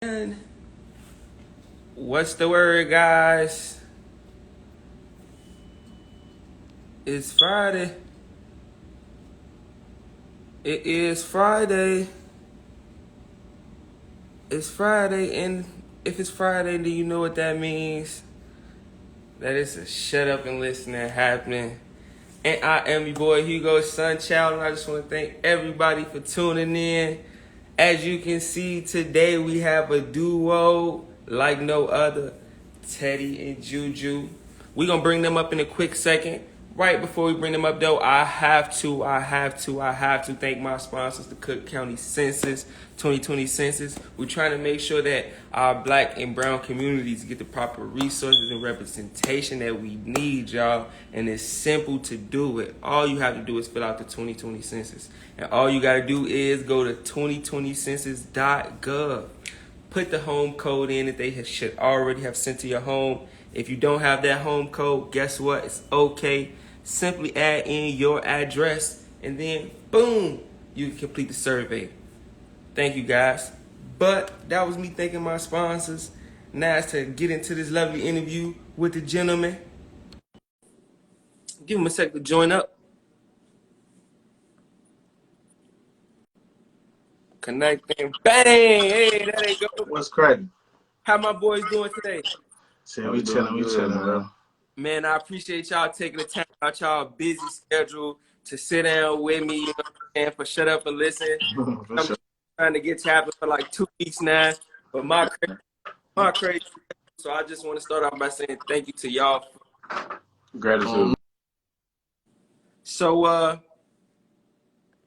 And what's the word, guys? It's Friday. It is Friday. It's Friday, and if it's Friday, do you know what that means? That it's a shut up and listen happening. And I am your boy HUGO, SUNCHILD, and I just want to thank everybody for tuning in. As you can see, today we have a duo like no other, Teddy and Juju. We're going to bring them up in a quick second. Right before we bring them up, though, I have to thank my sponsors, the Cook County Census, 2020 Census. We're trying to make sure that our black and brown communities get the proper resources and representation that we need, y'all. And it's simple to do it. All you have to do is fill out the 2020 Census. And all you got to do is go to 2020census.gov. Put the home code in that they should already have sent to your home. If you don't have that home code, guess what? It's okay. Simply add in your address, and then boom, you can complete the survey. Thank you, guys. But that was me thanking my sponsors. Now it's to get into this lovely interview with the gentleman. Give him a sec to join up. Connecting. Bang! Hey, there they go. What's cracking? How my boys doing today? So we chilling, bro. Man, I appreciate y'all taking the time out y'all busy schedule to sit down with me, you know what I'm saying, for Shut Up and Listen. I'm trying to get tapping for like 2 weeks now, but my crazy. So I just want to start off by saying thank you to y'all. Gratitude. So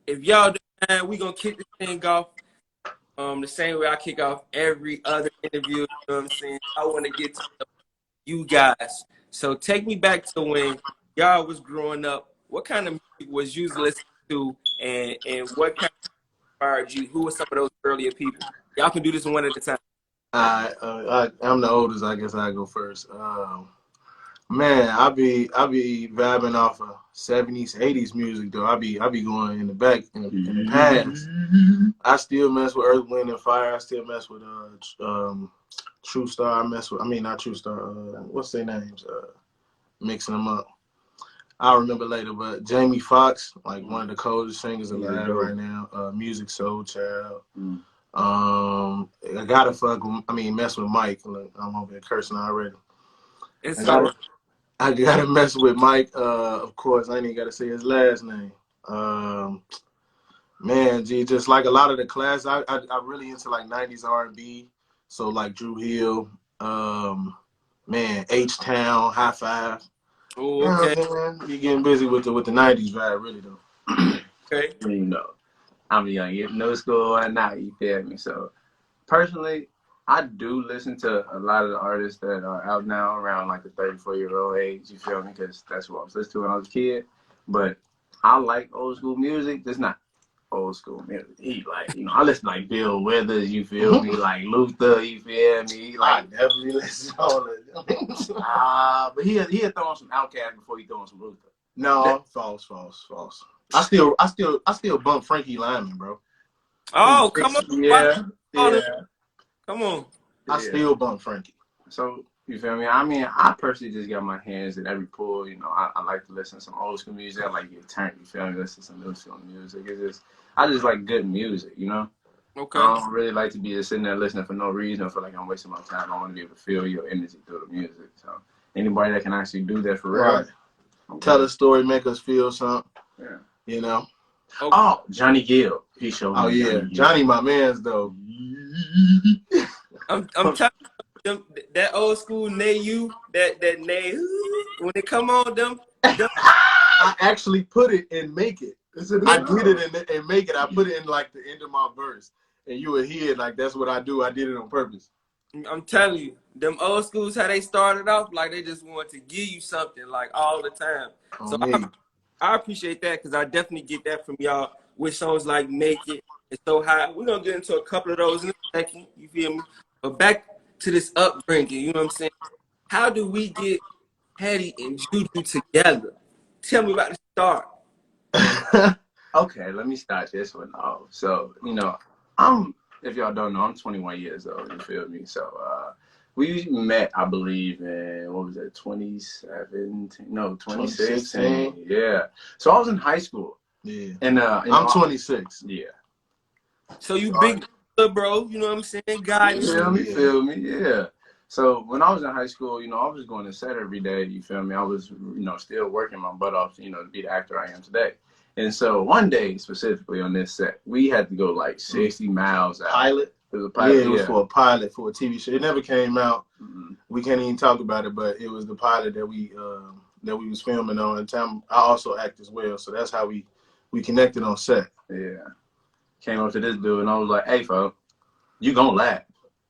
if y'all do, man, we gonna kick this thing off the same way I kick off every other interview. You know what I'm saying? I want to get to you guys. So take me back to when y'all was growing up. What kind of music was you listening to, and what kind of inspired you? Who were some of those earlier people? Y'all can do this one at a time. I'm the oldest. I guess I go first. Man, I be vibing off of 70s, 80s music though. I be going in the back in the past. I still mess with Earth, Wind and Fire. I still mess with True Star. Not True Star. What's their names? Mixing them up. I'll remember later. But Jamie Foxx, like one of the coldest singers alive right now. Music Soul Child. I gotta mess with Mike. I'm over here cursing already. I gotta mess with Mike. Of course, I ain't even gotta say his last name. Man, just like a lot of the class, I really into like 90s R&B. So like Drew Hill, H-Town, High Five. Oh, okay. You getting busy with the 90s vibe, really though. Okay. You know, I'm young, no school or not, you feel me? So personally, I do listen to a lot of the artists that are out now around like the 34-year-old age, you feel me? Because that's what I was listening to when I was a kid. But I like old school music. It's not old school music. I listen to like Bill Withers, you feel me? Like Luther, you feel me? Like, I definitely listen to all of them. But he'll throw on some Outkast before he throw on some Luther. No, false. I still bump Frankie Lyman, bro. Oh, come on. Yeah. Come on. I still bump Frankie. So, you feel me? I personally just got my hands in every pool. You know, I like to listen to some old school music. I like to get turned, you feel me? Listen to some new school music. I just like good music, you know? Okay. I don't really like to be just sitting there listening for no reason. I feel like I'm wasting my time. I want to be able to feel your energy through the music. So, anybody that can actually do that for real. Right. Tell a story, make us feel something. Yeah. You know? Okay. Oh, Johnny Gill. He showed me. Oh, yeah. Johnny, my man's, though. I'm telling you, that old school Nayu, that Nay, when they come on, them. I actually put it in Make It. I did it and Make It. I put it in like the end of my verse. And you would hear it like that's what I do. I did it on purpose. I'm telling you, them old schools, how they started off, like they just want to give you something like all the time. So I appreciate that because I definitely get that from y'all with songs like Make It. It's So High. We're going to get into a couple of those in a second. You feel me? But back to this upbringing, you know what I'm saying? How do we get Teddy and Juju together? Tell me about the start. Okay, let me start this one off. So, you know, I'm if y'all don't know, I'm 21 years old. You feel me? So we met, I believe, in what was it, 2017? No, 2016. Yeah. So I was in high school. Yeah. And I'm 26. Yeah. So you big bro, you know what I'm saying? God, Feel me? Yeah. So when I was in high school, you know, I was going to set every day. You feel me? I was, you know, still working my butt off, you know, to be the actor I am today. And so one day, specifically on this set, we had to go like 60 miles out. Pilot? It was a pilot. Yeah, it was for a pilot for a TV show. It never came out. Mm-hmm. We can't even talk about it, but it was the pilot that we was filming on. And time I also act as well, so that's how we connected on set. Yeah. Came up to this dude and I was like, "Hey, fo, you gonna laugh."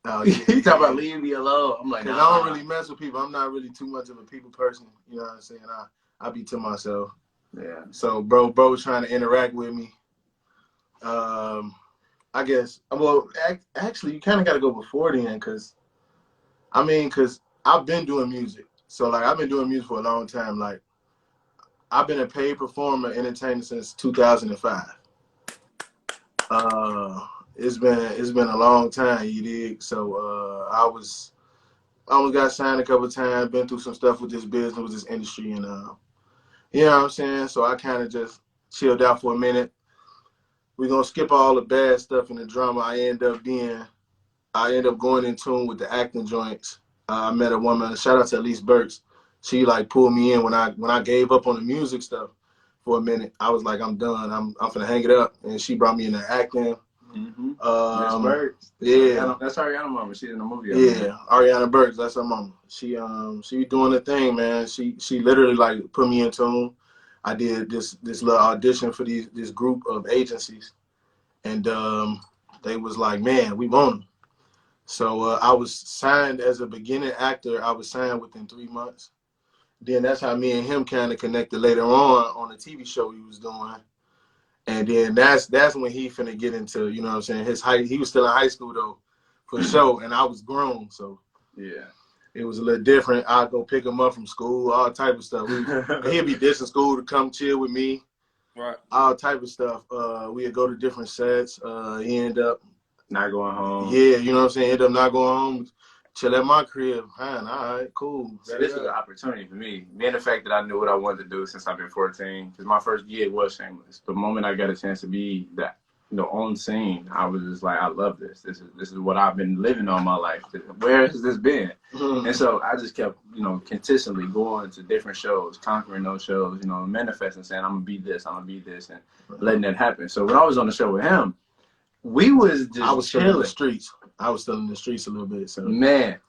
Oh, yeah. He talk about leaving me alone. I'm like, nah. I don't really mess with people. I'm not really too much of a people person. You know what I'm saying? I be to myself. Yeah. So bro was trying to interact with me. I guess, well, actually, you kind of got to go before then, because I've been doing music. So, like, I've been doing music for a long time. Like, I've been a paid performer, entertainer since 2005. It's been a long time, you dig? So, I almost got signed a couple of times, been through some stuff with this business, with this industry, and, you know what I'm saying? So, I kind of just chilled out for a minute. We're going to skip all the bad stuff and the drama. I end up going in tune with the acting joints. I met a woman, shout out to Elise Burks. She like pulled me in when I gave up on the music stuff for a minute. I was like, I'm done. I'm finna hang it up. And she brought me into acting. Mm-hmm. Miss Burks. Yeah. That's Ariana mama. She's in the movie. Yeah, Ariana Burks. That's her mama. She doing the thing, man. She literally like put me in tune. I did this little audition for this group of agencies, and they was like, man, we want them. So I was signed as a beginning actor. I was signed within 3 months. Then that's how me and him kind of connected later on the TV show he was doing. And then that's when he finna get into, you know what I'm saying, his height. He was still in high school though, for sure, and I was grown, so yeah. It was a little different. I'd go pick him up from school, all type of stuff. He'd be dissing school to come chill with me. Right. All type of stuff. We'd go to different sets. He ended up not going home. Yeah, you know what I'm saying? Ended up not going home. Chill at my crib. Man, all right, cool. So this was an opportunity for me. Being the fact that I knew what I wanted to do since I've been 14. Because my first gig was Shameless. The moment I got a chance to be that, on scene, I was just like, I love this. This is what I've been living all my life. Where has this been? Mm-hmm. And so I just kept, consistently going to different shows, conquering those shows, manifesting, saying, I'm going to be this, and letting that happen. So when I was on the show with him, I was still in the streets. I was still in the streets a little bit. So man.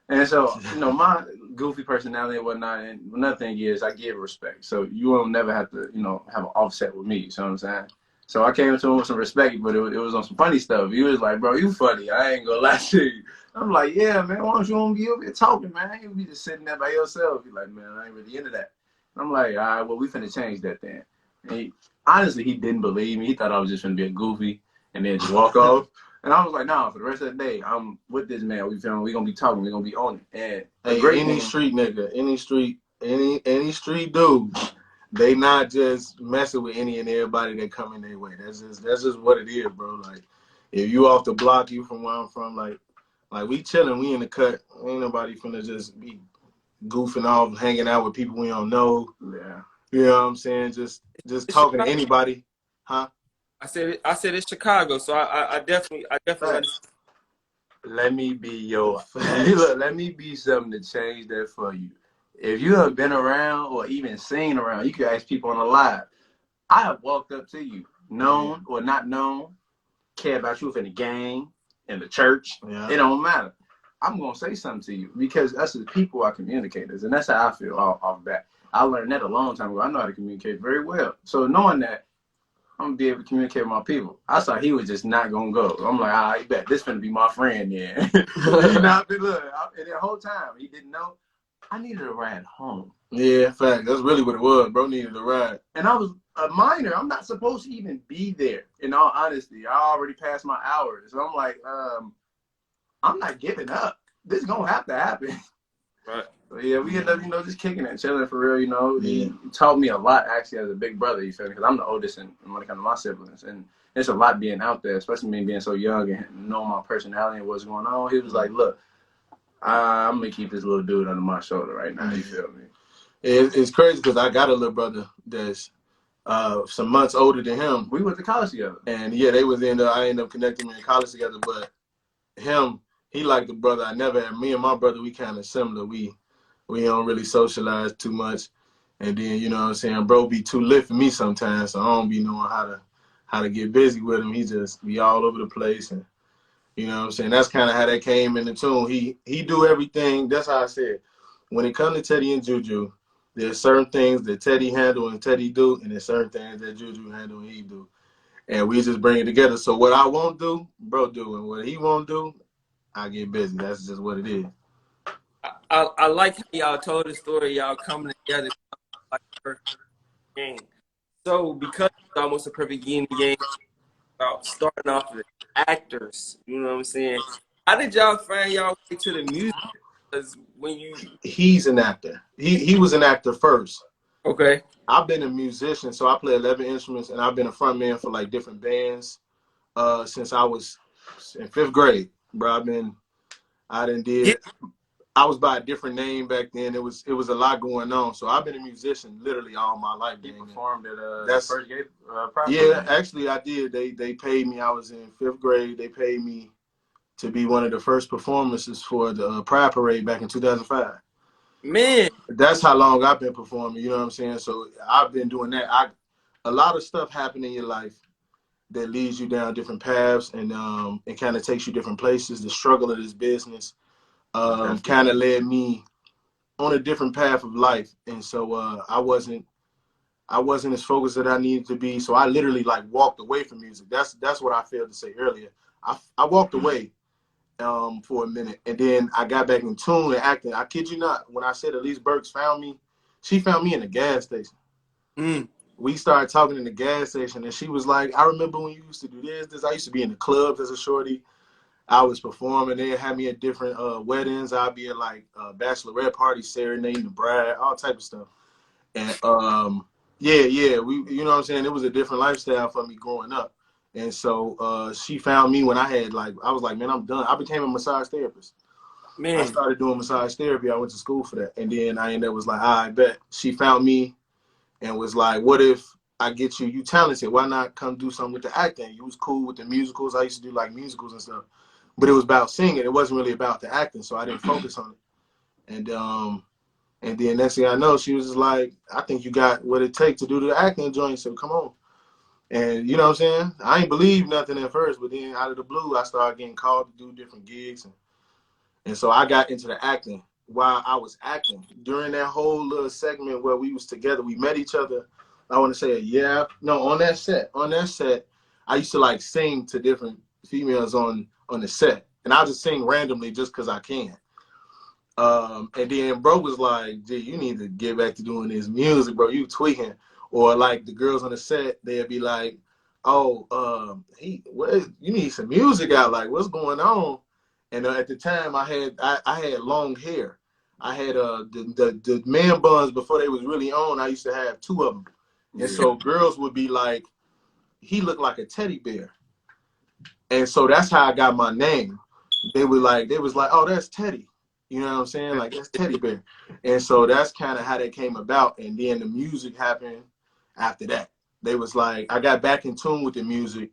And so, my goofy personality and whatnot, and another thing is I give respect. So you will never have to, have an offset with me. You know what I'm saying? So I came to him with some respect, but it was on some funny stuff. He was like, bro, you funny. I ain't gonna lie to you. I'm like, yeah, man, why don't you be over here talking, man? I ain't be just sitting there by yourself. He's like, man, I ain't really into that. I'm like, all right, well, we finna change that then. And honestly, he didn't believe me. He thought I was just gonna be a goofy and then just walk off. And I was like, nah, for the rest of the day, I'm with this man. We gonna be talking. We gonna be on it. And any street nigga, any street dude, they not just messing with any and everybody that come in their way. That's just what it is, bro. Like, if you off the block, you from where I'm from, like we chilling, we in the cut. Ain't nobody finna just be goofing off, hanging out with people we don't know. Yeah. You know what I'm saying? Just talking to anybody, huh? I said it's Chicago, so I definitely understand. Let me be let me be something to change that for you. If you have been around or even seen around, you can ask people on the live. I have walked up to you, known or not known, care about you in the gang, in the church. Yeah. It don't matter. I'm gonna say something to you because us as people are communicators, and that's how I feel off that. I learned that a long time ago. I know how to communicate very well. So knowing that, I'm gonna be able to communicate with my people. I thought he was just not gonna go. I'm like, all right, bet this finna be my friend then. And the whole time he didn't know. I needed a ride home. Yeah, fact. That's really what it was. Bro needed a ride. And I was a minor. I'm not supposed to even be there. In all honesty, I already passed my hours. So I'm like, I'm not giving up. This is gonna have to happen. Right. But yeah, we ended up, you know, just kicking it, chilling for real, you know. He taught me a lot, actually, as a big brother, you feel me? Because I'm the oldest in when it comes to my siblings. And it's a lot being out there, especially me being so young and knowing my personality and what's going on. He was like, look, I'm going to keep this little dude under my shoulder right now, you feel me? It's crazy because I got a little brother that's some months older than him. We went to college together. And yeah, they was I ended up connecting them in college together, but he like the brother I never had. Me and my brother, we kind of similar. We don't really socialize too much. And then, you know what I'm saying, bro be too lit for me sometimes, so I don't be knowing how to get busy with him. He just be all over the place. And you know what I'm saying? That's kind of how that came in the tune. He do everything. That's how I said. When it comes to Teddy and Juju, there's certain things that Teddy handle and Teddy do, and there's certain things that Juju handle and he do. And we just bring it together. So what I won't do, bro do. And what he won't do, I get busy. That's just what it is. I like how y'all told the story, y'all coming together like a perfect game. So because it's almost a perfect yin and yang, about starting off with actors, you know what I'm saying? How did y'all find y'all way to the music? Because when you he's an actor. He was an actor first. okay. I've been a musician, so I play 11 instruments, and I've been a front man for like different bands since I was in 5th grade. Bro, I was by a different name back then. It was a lot going on. So I've been a musician literally all my life. He performed at that's first gate. Yeah, actually I did. They paid me. I was in 5th grade. They paid me to be one of the first performances for the Pride Parade back in 2005. Man, that's how long I've been performing. You know what I'm saying? So I've been doing that. A lot of stuff happen in your life that leads you down different paths and it kind of takes you different places. The struggle of this business kind of led me on a different path of life, and so I wasn't as focused as I needed to be. So I literally like walked away from music. That's what I failed to say earlier. I walked away for a minute, and then I got back in tune and acting. I kid you not, when I said Elise Burks found me, she found me in a gas station. We started talking in the gas station, and she was like, I remember when you used to do this. I used to be in the clubs as a shorty. I was performing. They had me at different weddings. I'd be at like bachelorette parties, serenading the bride, all type of stuff. And yeah, we, you know what I'm saying? It was a different lifestyle for me growing up. And so she found me when I was like, man, I'm done. I became a massage therapist. Man. I started doing massage therapy. I went to school for that. And then I ended up was like, I bet. She found me and was like, what if I get you talented? Why not come do something with the acting? You was cool with the musicals. I used to do like musicals and stuff. But it was about singing. It wasn't really about the acting, so I didn't focus on it. And then next thing I know, she was just like, I think you got what it takes to do the acting joint, so come on. And you know what I'm saying? I ain't believe nothing at first, but then out of the blue, I started getting called to do different gigs. And so I got into the acting while I was acting. During that whole little segment where we was together, we met each other, I want to say on that set, I used to like sing to different females on the set. And I just sing randomly just because I can. And then bro was like, gee, you need to get back to doing this music, bro. You tweaking. Or like the girls on the set, they'd be like, oh, you need some music out. Like, what's going on? And at the time, I had long hair. I had the man buns before they was really on. I used to have 2 of them. And so girls would be like, he looked like a teddy bear. And so that's how I got my name. They was like, oh, that's Teddy. You know what I'm saying? Like, that's Teddy Bear. And so that's kind of how that came about. And then the music happened after that. They was like, I got back in tune with the music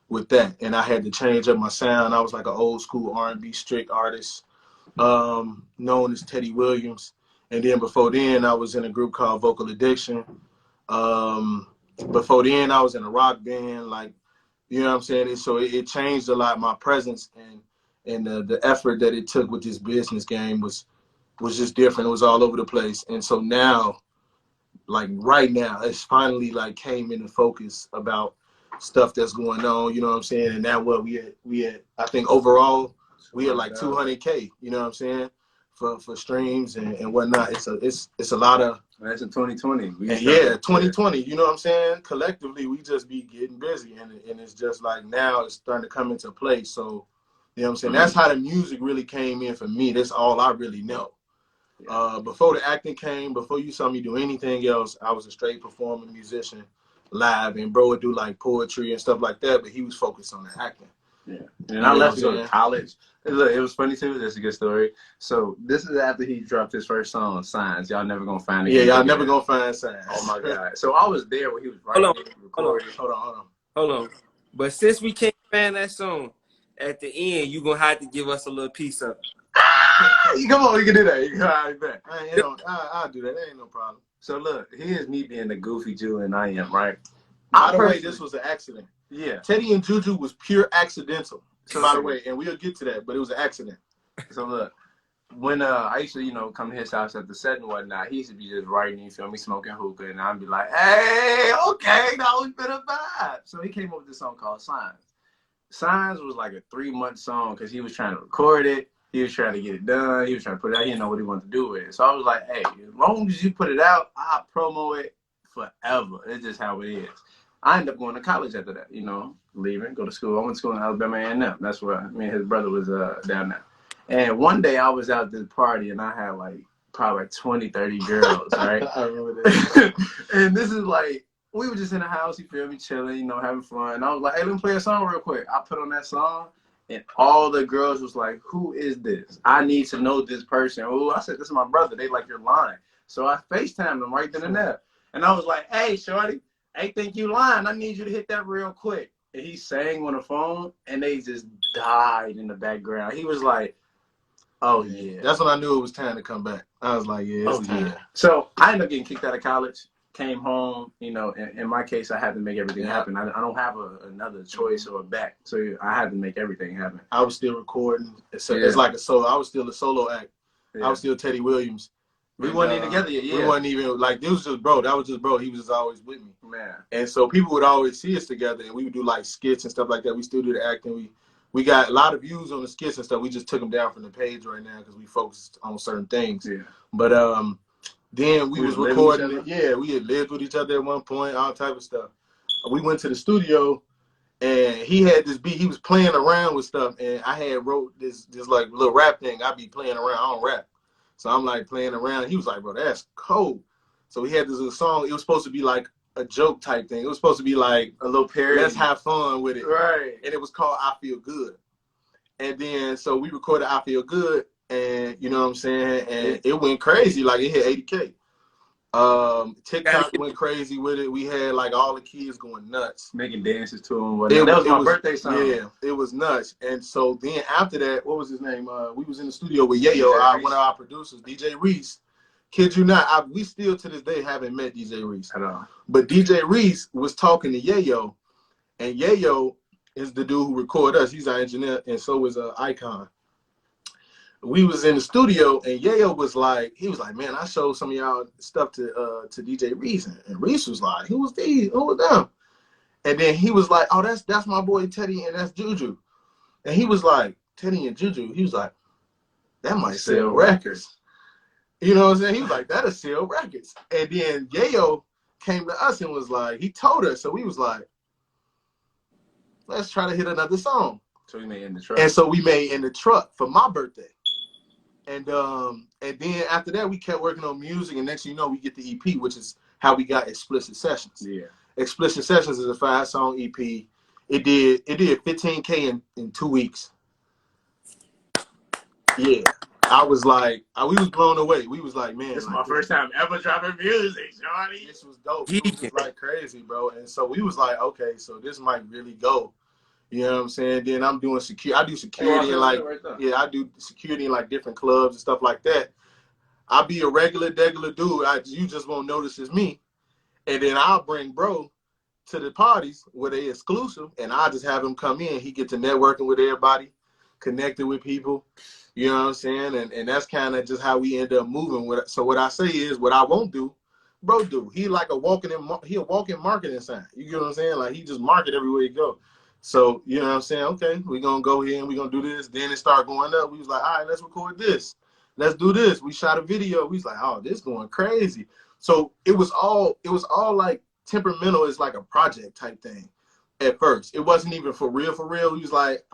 with that. And I had to change up my sound. I was like an old school R&B strict artist known as Teddy Williams. And then before then, I was in a group called Vocal Addiction. Before then, I was in a rock band. Like, you know what I'm saying? And so it changed a lot. My presence and the effort that it took with this business game was just different. It was all over the place. And so now, like right now, it's finally like came into focus about stuff that's going on. You know what I'm saying? And now what we had I think overall we had like 200K. You know what I'm saying? For streams and whatnot. It's a lot of. That's in 2020. 2020. You know what I'm saying? Collectively, we just be getting busy, and it's just like now it's starting to come into place. So, you know what I'm saying? That's how the music really came in for me. That's all I really know. Before the acting came, before you saw me do anything else, I was a straight performing musician live, and bro would do like poetry and stuff like that, but he was focused on the acting. Yeah. And I left to go to college. Look, it was funny too. That's a good story. So this is after he dropped his first song, Signs. Y'all never gonna find it. Yeah, y'all never gonna find Signs. Oh my God. So I was there when he was writing it, recording. Hold on. But since we can't find that song, at the end, you gonna have to give us a little piece of it. Come on, we can do that. You can bet. I'll do that. That ain't no problem. So look, here's me being the goofy Jew and I am, right? By the way, this was an accident. Yeah. Teddy and Juju was pure accidental. So, by the way, and we'll get to that, but it was an accident. So look, when I used to, come to his house at the set and whatnot, he used to be just writing, you feel me, smoking hookah, and I'd be like, hey, okay, now we been a vibe. So he came up with this song called Signs. Signs was like a 3-month song because he was trying to record it. He was trying to get it done. He was trying to put it out. He didn't know what he wanted to do with it. So I was like, hey, as long as you put it out, I'll promo it forever. It's just how it is. I ended up going to college after that, leaving, go to school. I went to school in Alabama A&M. That's where me and his brother was down there. And one day I was out at this party and I had probably 20, 30 girls, right? I remember that. And this is we were just in the house, you feel me, chilling, having fun. And I was like, hey, let me play a song real quick. I put on that song and all the girls was like, who is this? I need to know this person. Oh, I said, this is my brother. They like your line. So I FaceTimed them right then and there. And I was like, hey, shorty, I think you lying. I need you to hit that real quick. And he sang on the phone, and they just died in the background. He was like, oh, yeah. That's when I knew it was time to come back. I was like, yeah, it's time. So I ended up getting kicked out of college, came home. In my case, I had to make everything happen. I don't have another choice or a back. So I had to make everything happen. I was still recording. It's like a solo. I was still a solo act. Yeah. I was still Teddy Williams. We weren't even together yet. We wasn't even this was just bro. That was just bro. He was just always with me. Man. And so people would always see us together, and we would do skits and stuff like that. We still do the acting. We got a lot of views on the skits and stuff. We just took them down from the page right now because we focused on certain things. Yeah. But then we was recording. Yeah, we had lived with each other at one point. All type of stuff. We went to the studio, and he had this beat. He was playing around with stuff, and I had wrote this little rap thing. I be playing around. I don't rap. So I'm playing around. He was like, bro, that's cold. So we had this little song. It was supposed to be like a joke type thing. It was supposed to be like a little parody. Let's have fun with it. Right. And it was called I Feel Good. And then, so we recorded I Feel Good. And you know what I'm saying? And it went crazy. It hit 80K. TikTok went crazy with it. We had all the kids going nuts. Making dances to him. That was my birthday song. Yeah, it was nuts. And so then after that, what was his name? We was in the studio with Yayo, one of our producers, DJ Reese. Kid you not, we still to this day haven't met DJ Reese. I know. But DJ Reese was talking to Yayo, and Yayo is the dude who recorded us. He's our engineer, and so is Icon. We was in the studio, and Yayo was like, man, I showed some of y'all stuff to DJ Reese, and Reese was like, who was these? Who was them? And then he was like, oh, that's my boy Teddy, and that's Juju. And he was like, Teddy and Juju. He was like, that might sell records. You know what I'm saying? He was like, that'll sell records. And then Yayo came to us and was like, he told us, so we was like, let's try to hit another song. So we made In the Truck. And so we made In the Truck for my birthday. And then after that, we kept working on music, and next thing you know, we get the EP, which is how we got Explicit Sessions. Yeah. Explicit Sessions is a 5-song EP. It did 15K in 2 weeks. Yeah. I was like, we was blown away. We was like, man. This is my first time ever dropping music, Johnny. This was dope. It was like crazy, bro. And so we was like, okay, so this might really go. You know what I'm saying? Then I'm doing security. I do security I do security in different clubs and stuff like that. I'll be a regular dude. You just won't notice it's me. And then I'll bring bro to the parties where they exclusive, and I'll just have him come in. He get to networking with everybody, connected with people. You know what I'm saying? And that's kind of just how we end up moving. So what I say is, what I won't do, bro do. He a walking marketing sign. You get what I'm saying? He just market everywhere you go. So, you know what I'm saying? Okay, we're going to go here and we're going to do this. Then it started going up. We was like, all right, let's record this. Let's do this. We shot a video. We was like, oh, this going crazy. So it was all temperamental. It's like a project type thing at first. It wasn't even for real. We was like,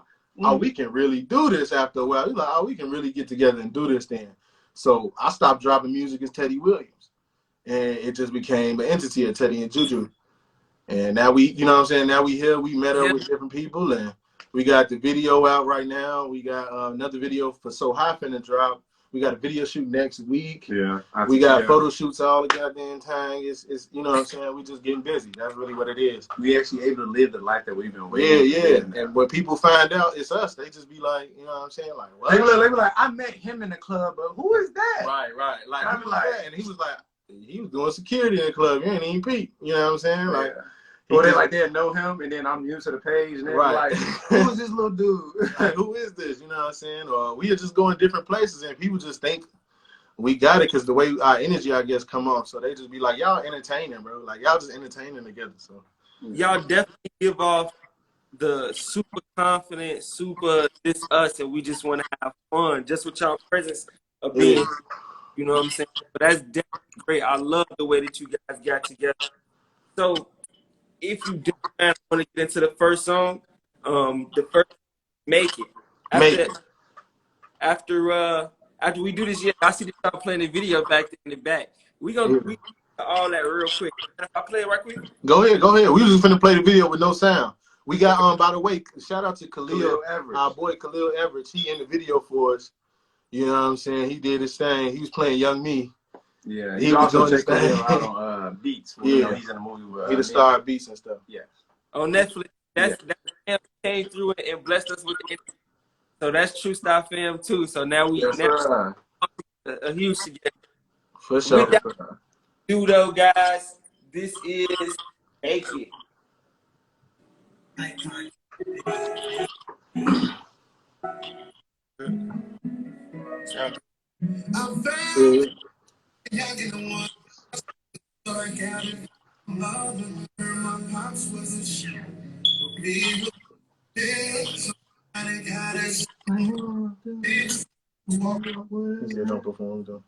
oh, we can really do this after a while. We like, oh, we can really get together and do this then. So I stopped dropping music as Teddy Williams, and it just became an entity of Teddy and Juju. And now we, you know what I'm saying? Now we here. We met up with different people, and we got the video out right now. We got another video for So High finna drop. We got a video shoot next week. Yeah. We got photo shoots all the goddamn time. It's you know what I'm saying? We just getting busy. That's really what it is. We actually able to live the life that we've been waiting. Yeah. And when people find out it's us, they just be like, you know what I'm saying? Like, what? They be like, I met him in the club, but who is that? Right. Like, I be like, and he was like, he was doing security in the club. You ain't even peep. You know what I'm saying? Like. Or they know him, and then I'm new to the page, and they're like, who is this little dude? Like, who is this? You know what I'm saying? Or we are just going different places, and people just think we got it because the way our energy, I guess, come off. So they just be like, y'all entertaining, bro. Like, y'all just entertaining together. So y'all definitely give off the super confident, super this us, and we just want to have fun just with y'all presence of being, you know what I'm saying? But that's definitely great. I love the way that you guys got together. So if you do want to get into the first song, the first Make It. After we do this, I see that y'all playing the video back in the back. We gonna we all that real quick. I'll play it right quick. Go ahead. We was just finna play the video with no sound. We got by the way, shout out to Khalil Everett. Our boy Khalil Everett. He in the video for us. You know what I'm saying? He did his thing. He was playing Young Me. Yeah, he also checked out on Beats. When, you know, he's in the movie. He the star of Beats and stuff. Yeah. On Netflix. That came through and blessed us with it. So that's True Style Fam too. So now we a huge together. For sure. Judo guys, this is Make It. Don't perform though.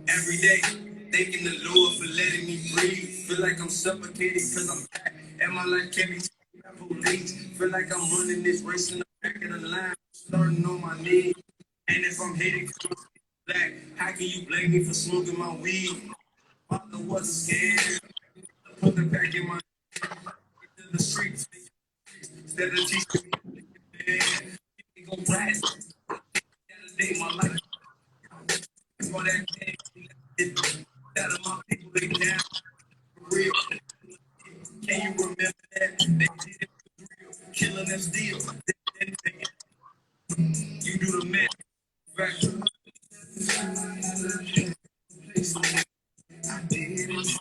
Every day, thanking the Lord for letting me breathe. Feel like I'm suffocating because I'm back. And my life can't be taken by police. Feel like I'm running this race in the back of the line, starting on my knees. And if I'm hating because I'm black, how can you blame me for smoking my weed? Father wasn't scared. Put the back in my into the streets. Instead of teaching me, go rats. Day my life. For that thing, that of my people, they down for real. Can you remember that? They did it for real. Killing them still. You do the math. Right. I did it.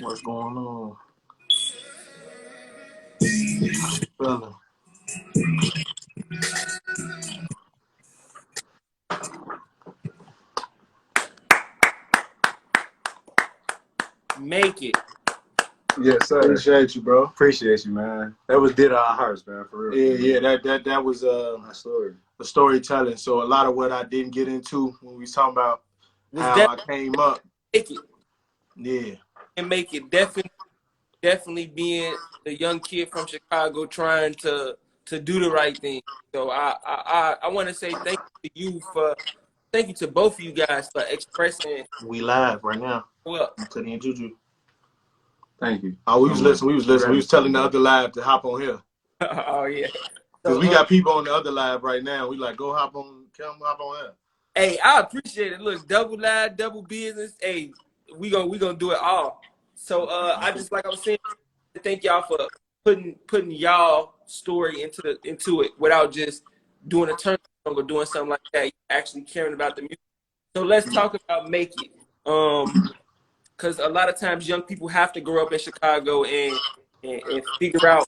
What's going on? Brother. Make it. Yes, sir. Appreciate you, bro. Appreciate you, man. That was dear to our hearts, man, for real. Yeah. That was My story. the storytelling. So a lot of what I didn't get into when we was talking about Was how I came up. make it Yeah. and make it definitely being the young kid from Chicago trying to do the right thing. So I want to say thank you to both of you guys for expressing. We live right now. Well, T3ddy and Juju. Thank you. Oh, we was listening. We was telling the other live to hop on here. oh yeah. Because So, we got people on the other live right now. We like, go hop on, come hop on here. hey, I appreciate it. Look, double live, double business. Hey, we gonna do it all. So I just like I was saying, thank y'all for putting y'all story into it without just doing a turn or doing something like that. Actually caring about the music. So let's talk about Make It. Because a lot of times young people have to grow up in Chicago and figure out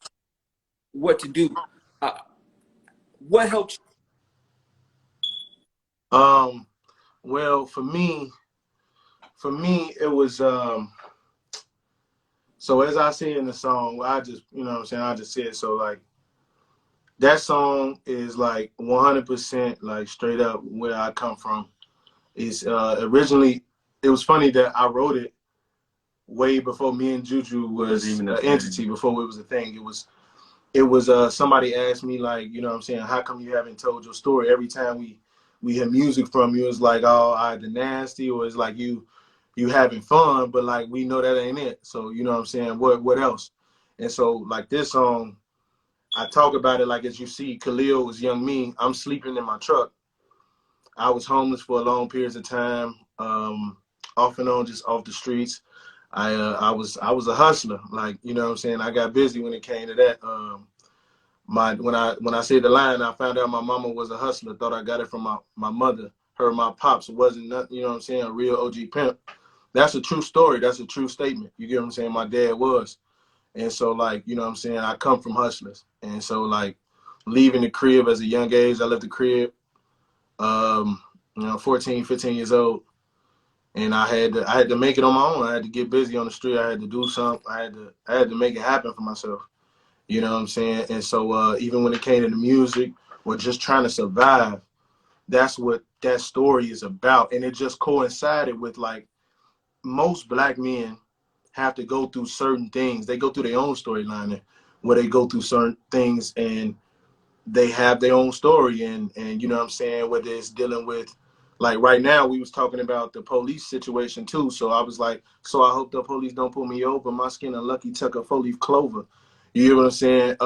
what to do. What helped you? Well, for me, it was so as I say in the song, I just, you know what I'm saying, I just said, so like that song is like 100% like straight up where I come from. It's originally, it was funny that I wrote it way before me and Juju was even an entity, before it was a thing. It was somebody asked me, like, you know what I'm saying, how come you haven't told your story? Every time we hear music from you, it's like, oh, I the nasty, or it's like you having fun, but like we know that ain't it. So you know what I'm saying, what else? And so like this song, I talk about it like, as you see, Khalil was young me. I'm sleeping in my truck. I was homeless for a long periods of time, off and on, just off the streets. I was a hustler, like, you know what I'm saying. I got busy when it came to that. When I said the line, I found out my mama was a hustler. Thought I got it from my mother. Her, my pops wasn't nothing, you know what I'm saying, a real OG pimp. That's a true story. That's a true statement. You get what I'm saying? My dad was. And so, like, you know what I'm saying, I come from hustlers. And so, like, leaving the crib as a young age, I left the crib, 14, 15 years old. And I had to make it on my own. I had to get busy on the street. I had to do something. I had to make it happen for myself. You know what I'm saying? And so even when it came to the music or just trying to survive, that's what that story is about. And it just coincided with, like, most black men have to go through certain things. They go through their own storyline where they go through certain things and they have their own story. And you know what I'm saying, whether it's dealing with, like right now we was talking about the police situation too. So I was like, so I hope the police don't pull me over. My skin unlucky tuck a 4-leaf clover. You hear what I'm saying?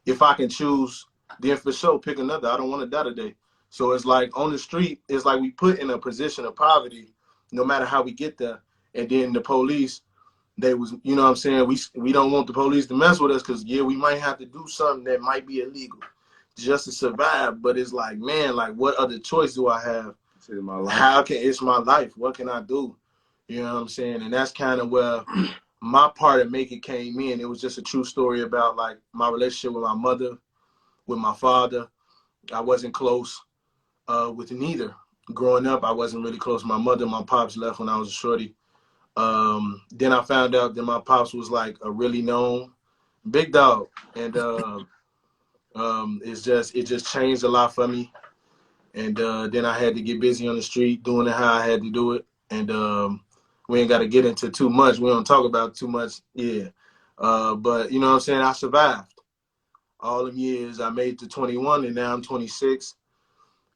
If I can choose, then for sure pick another. I don't want to die today. So it's like on the street, it's like we put in a position of poverty, no matter how we get there. And then the police, they was, you know what I'm saying, we don't want the police to mess with us because, yeah, we might have to do something that might be illegal just to survive. But it's like, man, like, what other choice do I have? It's my life. What can I do? You know what I'm saying? And that's kind of where my part of Make It came in. It was just a true story about, like, my relationship with my mother, with my father. I wasn't close with neither. Growing up, I wasn't really close to my mother. My pops left when I was a shorty. Then I found out that my pops was like a really known big dog. And it just changed a lot for me. And then I had to get busy on the street doing it how I had to do it. And we ain't got to get into too much. We don't talk about too much. Yeah. But you know what I'm saying? I survived all them years. I made it to 21 and now I'm 26.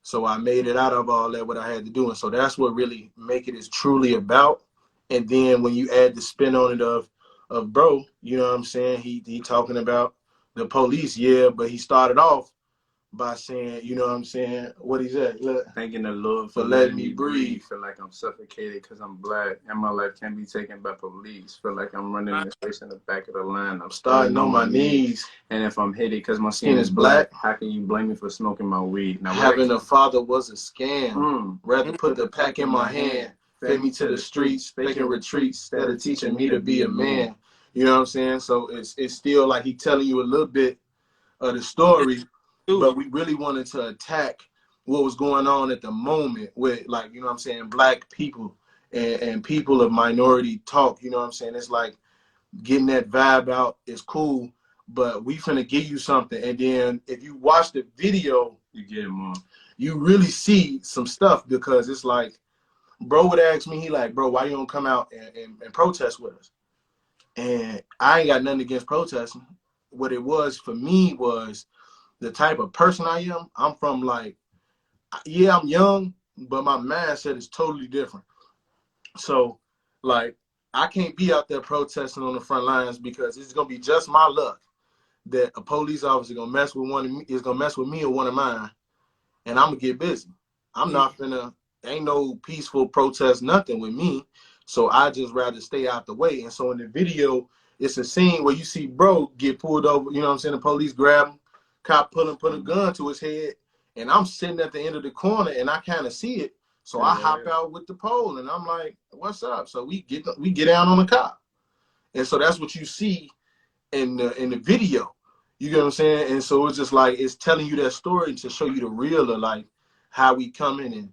So I made it out of all that, what I had to do. And so that's what really Make It is truly about. And then when you add the spin on it of bro, you know what I'm saying? He talking about the police, yeah, but he started off by saying, you know what I'm saying? What he said? Look, thanking the Lord for letting me breathe. Feel like I'm suffocated because I'm black and my life can't be taken by police. Feel like I'm running this race in the back of the line. I'm starting on my knees. And if I'm headed because my skin is black, how can you blame me for smoking my weed? Now, having a father was a scam. Rather put the pack in my hand. Fed me to the streets, faking retreats, instead of teaching me to be a man. You know what I'm saying? So it's still like he telling you a little bit of the story, but we really wanted to attack what was going on at the moment with, like, you know what I'm saying, black people and people of minority talk. You know what I'm saying? It's like getting that vibe out is cool, but we finna give you something. And then if you watch the video, you get it more. You really see some stuff, because it's like, bro would ask me, he like, bro, why you don't come out and protest with us? And I ain't got nothing against protesting. What it was for me was the type of person I am. I'm from like, yeah, I'm young, but my mindset is totally different. So like, I can't be out there protesting on the front lines, because it's gonna be just my luck that a police officer gonna mess with me or one of mine, and I'm gonna get busy. I'm not finna, ain't no peaceful protest, nothing with me. So I just rather stay out the way. And so in the video, it's a scene where you see bro get pulled over, you know what I'm saying? The police grab him, cop put a gun to his head, and I'm sitting at the end of the corner and I kind of see it. So I hop out with the pole and I'm like, what's up? So we get down on the cop. And so that's what you see in the video. You get what I'm saying? And so it's just like, it's telling you that story to show you the real of like how we come in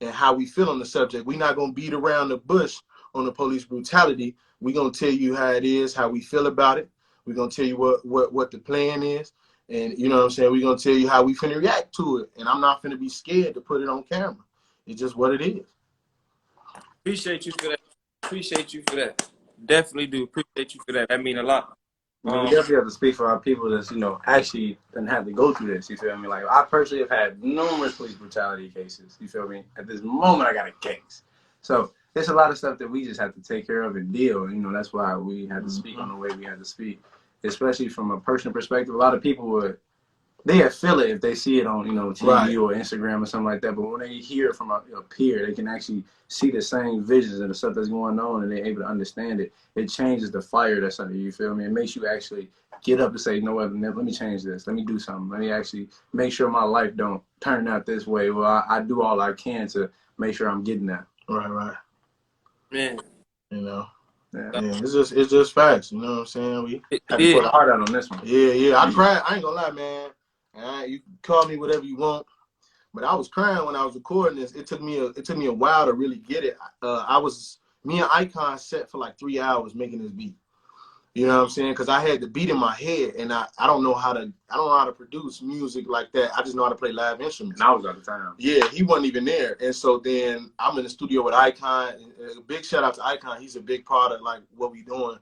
and how we feel on the subject. We're not going to beat around the bush on the police brutality. We're going to tell you how it is, how we feel about it. We're going to tell you what the plan is. And you know what I'm saying? We're going to tell you how we finna react to it. And I'm not finna be scared to put it on camera. It's just what it is. Appreciate you for that. Appreciate you for that. Definitely do. Appreciate you for that. That mean a lot. We definitely have to speak for our people that's, you know, actually didn't have to go through this. You feel me? Like, I personally have had numerous police brutality cases. You feel me? At this moment, I got a case. So there's a lot of stuff that we just have to take care of and deal. You know, that's why we had to speak on the way we had to speak, especially from a personal perspective. A lot of people they feel it if they see it on, you know, TV or Instagram or something like that. But when they hear it from a peer, they can actually see the same visions and the stuff that's going on, and they're able to understand it. It changes the fire that's under you, feel me? It makes you actually get up and say, no, let me change this. Let me do something. Let me actually make sure my life don't turn out this way. Well, I do all I can to make sure I'm getting that. Right. Man. You know. Yeah, it's just facts. You know what I'm saying? We had to put a heart out on this one. Yeah. I cried. I ain't gonna lie, man. You can call me whatever you want, but I was crying when I was recording this. It took me a while to really get it. Me and Icon sat for like 3 hours making this beat. You know what I'm saying? Because I had the beat in my head, and I don't know how to produce music like that. I just know how to play live instruments. And I was out of town. Yeah, he wasn't even there, and so then I'm in the studio with Icon. And a big shout out to Icon. He's a big part of like what we doing,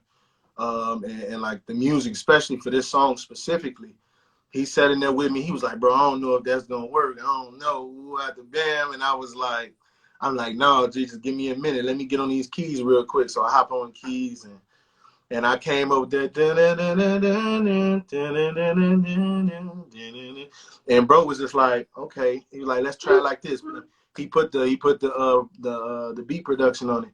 and like the music, especially for this song specifically. He sat in there with me. He was like, bro, I don't know if that's gonna work. I don't know. At the bam, and I was like, I'm like, no, Jesus, give me a minute. Let me get on these keys real quick. So I hop on keys and I came up with that, and bro was just like, okay. He was like, let's try it like this. He put the beat production on it,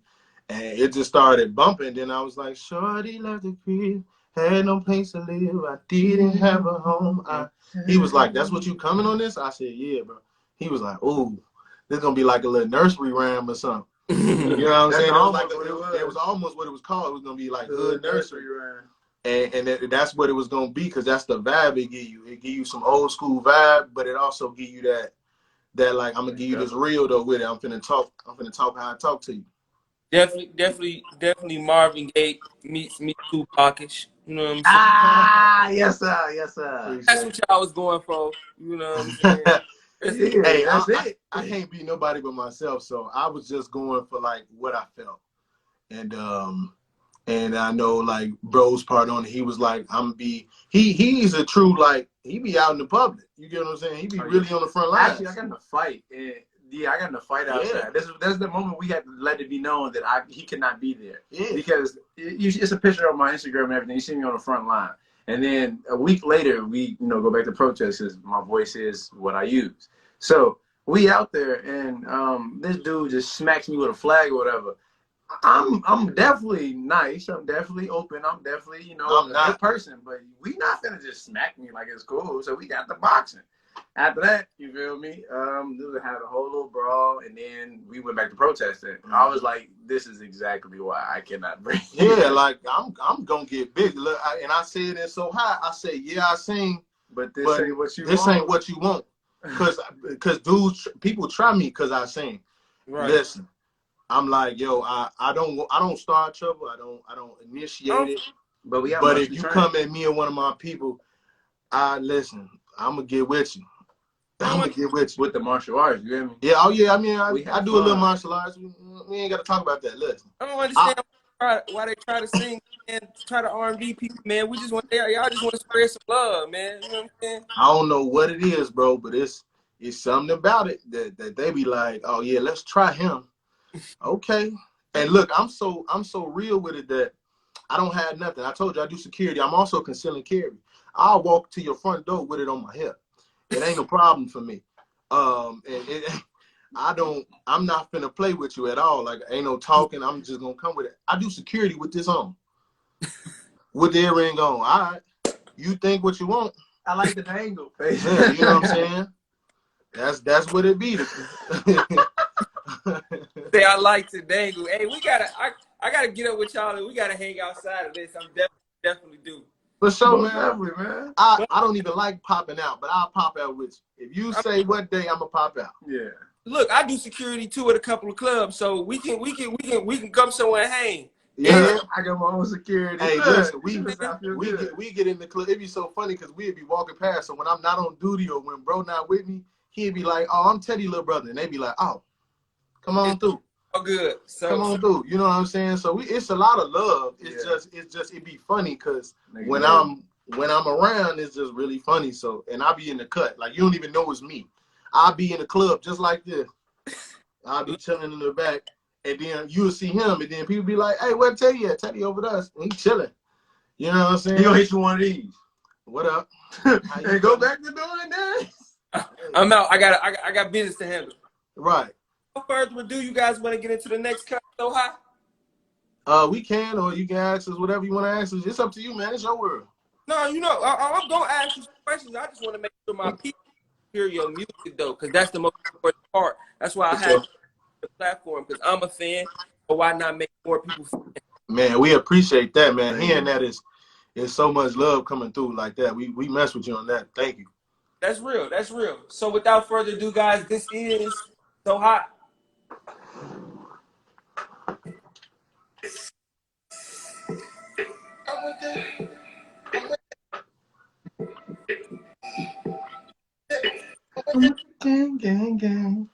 and it just started bumping. Then I was like, shorty left the crib, had no place to live. I didn't have a home. He was like, that's what you coming on this? I said, yeah, bro. He was like, ooh, this gonna be like a little nursery rhyme or something. You know what I'm saying? It was almost what it was called. It was gonna be like hood nursery rhyme, and that's what it was gonna be, because that's the vibe it give you. It give you some old school vibe, but it also give you that like, I'm gonna give you this real though with it. I'm finna talk how I talk to you. Definitely Marvin Gaye meets Tupac-ish. You know what I'm saying? Yes sir. That's what y'all was going for. You know what I'm saying? Hey, I can't be nobody but myself, so I was just going for like what I felt, and I know like bro's part on it. He was like, he's a true, like, he be out in the public. You get what I'm saying? He be really on the front line. Actually, I got in a fight. I got in a fight outside. Yeah. That's the moment we had to let it be known that he could not be there. Yeah. Because it's a picture on my Instagram and everything. You see me on the front line. And then a week later, we go back to protests because my voice is what I use. So we out there, and this dude just smacks me with a flag or whatever. I'm definitely nice. I'm definitely open. I'm definitely, I'm a good person. But we not finna just smack me like it's cool. So we got the boxing. After that, you feel me? We had a whole little brawl, and then we went back to protesting. I was like, this is exactly why I cannot breathe. Yeah, like, I'm going to get big. Look, and I said it so high. I say, yeah, I sing, but this ain't what you want. Because dudes, people try me because I sing. Right. Listen, I'm like, yo, I don't start trouble. I don't initiate it. But we have. But if you come at me or one of my people, listen. I'm gonna get with you. I'm gonna get with you with the martial arts. You hear me? Yeah. Oh yeah. I mean, I do a little martial arts. We ain't got to talk about that. Listen. I don't understand why they try to sing and try to R&B people, man. We just want y'all just want to spread some love, man. You know what I'm saying? I don't know what it is, bro, but it's something about it that they be like, oh yeah, let's try him. Okay. And look, I'm so real with it that I don't have nothing. I told you I do security. I'm also concealing carry. I'll walk to your front door with it on my hip. It ain't no problem for me. I'm not finna play with you at all. Like, ain't no talking. I'm just gonna come with it. I do security with this on. With the earring on. All right. You think what you want. I like the dangle. Yeah, you know what I'm saying? That's what it be. Say I like to dangle. Hey, I gotta get up with y'all and we gotta hang outside of this. I'm definitely do. For sure, man. I don't even like popping out, but I'll pop out with you. If you say what day, I'ma pop out. Yeah. Look, I do security too at a couple of clubs, so we can come somewhere and hang. Yeah, I got my own security. Hey, listen, we get in the club. It'd be so funny because we'd be walking past. So when I'm not on duty or when bro not with me, he'd be like, "Oh, I'm Teddy, little brother," and they'd be like, "Oh, come on through." Oh, good. So come on through. You know what I'm saying? So it's a lot of love. It's just it'd be funny because when I'm around, it's just really funny. So and I'll be in the cut, like you don't even know it's me. I'll be in the club just like this. I'll be chilling in the back. And then you'll see him, and then people be like, "Hey, where Teddy at? Teddy over there. He chilling." You know what I'm saying? He gonna hit you one of these. What up? And go back to doing that. I'm out. I got business to handle. Right. No further ado, you guys want to get into the next cut so high? We can, or you can ask us whatever you want to ask us. It's up to you, man. It's your world. No, you know, I'm gonna ask you some questions. I just want to make sure my people hear your music though, because that's the most important part. That's why I have the platform, because I'm a fan. So why not make more people fans? Man, we appreciate that, man. Hearing that is so much love coming through like that. We mess with you on that. Thank you. That's real. That's real. So without further ado, guys, this is So Hot. Gang.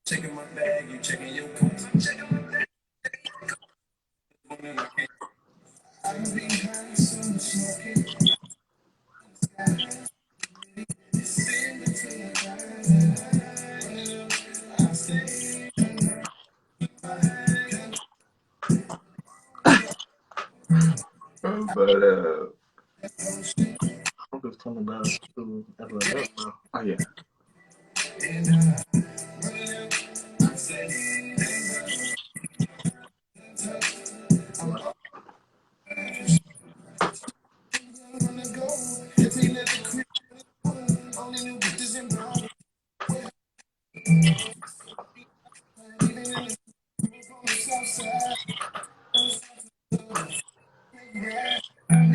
Checking my bag, you checking your pulse. But I'm just talking about FLS, bro. oh yeah.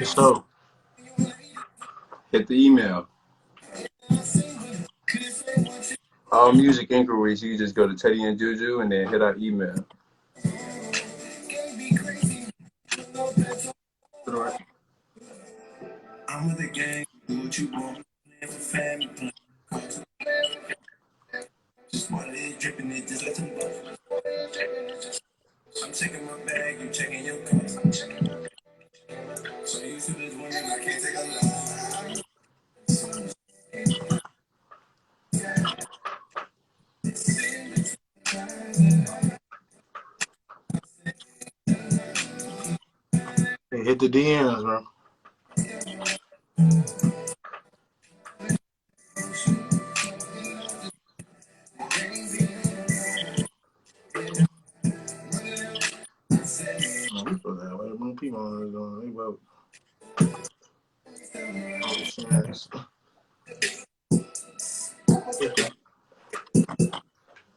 So Hit the email. all music inquiries, you just go to Teddy and Juju and then hit our email. I'm with the gang, do what you want. Plan for family, plan for cause. Just wanted it dripping it, just let them go. I'm checking my bag, you checking your cost. So you feel this woman, I can't take a loss. Hey, hit the DMs, bro. No, we supposed to have other more people on this going. They vote. Oh, chance.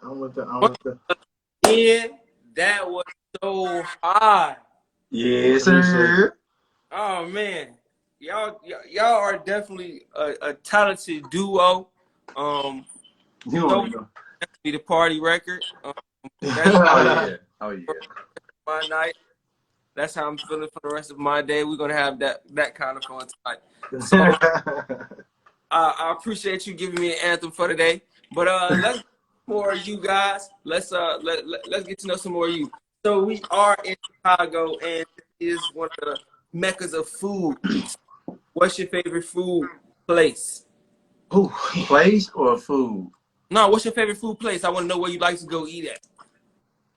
I'm with the. Yeah, that was so hard. Yes, sir. Oh man, y'all are definitely a talented duo. You don't know. Definitely the party record. That's Oh yeah. Oh yeah. my night. That's how I'm feeling for the rest of my day. We're gonna have that kind of fun tonight. So I appreciate you giving me an anthem for today. But let's more you guys. Let's get to know some more of you. So we are in Chicago, and this is one of the meccas of food. What's your favorite food place? Ooh. Place or food? No, what's your favorite food place? I want to know where you like to go eat at.